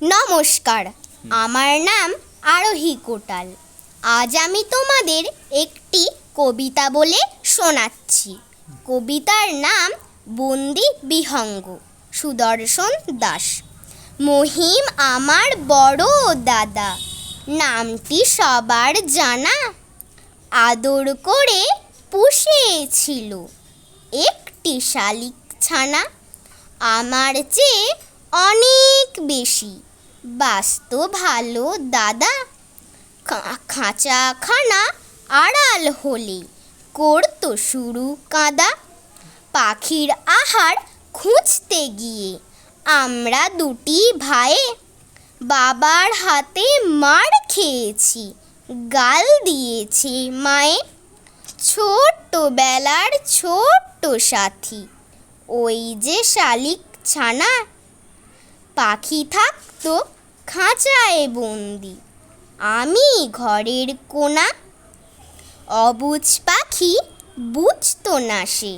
নমস্কার, আমার নাম আরোহী কোটাল। আজ আমি তোমাদের একটি কবিতা বলে শোনাচ্ছি। কবিতার নাম বন্দি বিহঙ্গ, সুদর্শন দাস। মহিম আমার বড় দাদা, নামটি সবার জানা। আদর করে পুষেছিল একটি শালিক ছানা। আমার চেয়ে অনেক বেশি বাস্ত ভালো দাদা। খাঁচাখানা আড়াল হলে করতো শুরু কাঁদা। পাখির আহার খুঁজতে গিয়ে আমরা দুটি ভাইয়ে বাবার হাতে মার খেয়েছি, গাল দিয়েছে মায়ে। ছোট্টবেলার ছোট্ট সাথী ওই যে শালিক ছানা। পাখি থাকতো খাঁচায় বন্দি, আমি ঘরের কোণা। অবুঝ পাখি বুঝতো না সে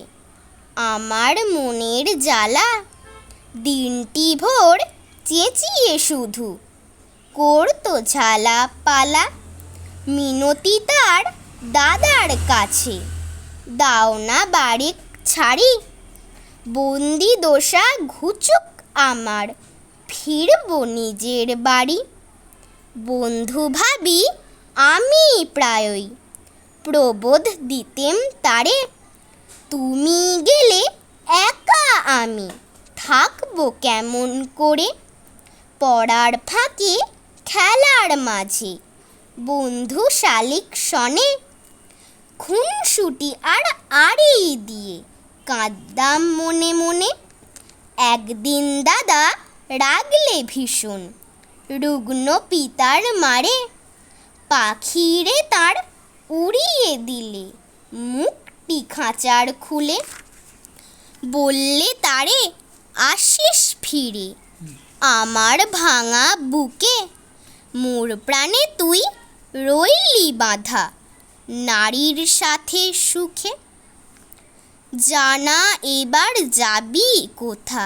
আমার মনের জ্বালা। দিনটি ভোর চেঁচিয়ে শুধু করতো ঝালা পালা। মিনতি তার দাদার কাছে, দাও না বারেক ছাড়ি। বন্দি দশা ঘুচুক আমার, ফিরবো নিজের বাড়ি। বন্ধু ভাবি আমি প্রায়ই প্রবোধ দিতেম তারে। তুমি গেলে একা আমি থাকবো কেমন করে। পড়ার ফাঁকে খেলার মাঝে বন্ধু শালিক শনে। খুনসুটি আর আড়ি দিয়ে কাঁদতাম মনে মনে। একদিন দাদা রাগলে ভীষণ রুগ্ন পিতার মারে। পাখিরে তার উড়িয়ে দিলে মুখটি খাঁচার খুলে। বললে তারে আসিস ফিরে আমার ভাঙা বুকে। মোর প্রাণে তুই রইলি বাঁধা নারীর সাথে সুখে। জানা এবার যাবি কোথা,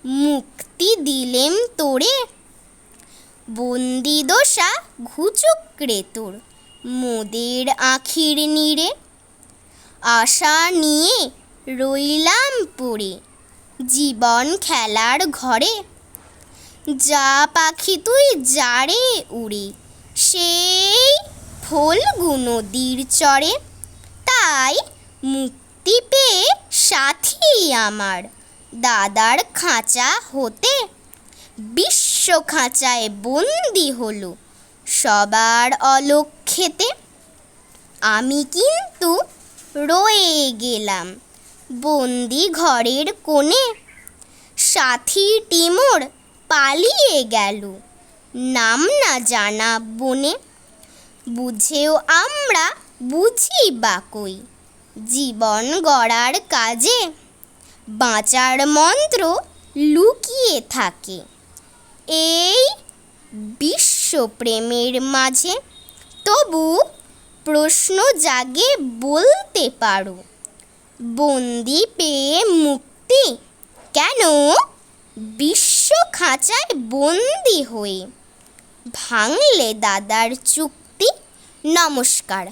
মুক্তি দিলেম তোরে। বন্দি দশা ঘুচুক রে তোর মোদের আঁখির নীড়ে। আশা নিয়ে রইলাম পড়ে জীবন খেলার ঘরে। যা পাখি তুই যারে উড়ে সেই ফল্গু নদীর চরে। তাই মুক্তি পেয়ে সাথী আমার দাদার খাঁচা হতে। বিশ্ব খাঁচায় বন্দি হলো সবার অলক্ষ্যেতে। আমি কিন্তু রয়ে গেলাম বন্দি ঘরের কোণে। সাথীটি মোর পালিয়ে গেল নাম না জানা বনে। বুঝেও আমরা বুঝি বা কই জীবন গড়ার কাজে। বাঁচার মন্ত্র লুকিয়ে থাকে এই বিশ্বপ্রেমের মাঝে। তবু প্রশ্ন জাগে বলতে পারো, বন্দি পেয়ে মুক্তি কেন বিশ্ব খাঁচায় বন্দি হয়ে ভাঙলে দাদার চুক্তি। নমস্কার।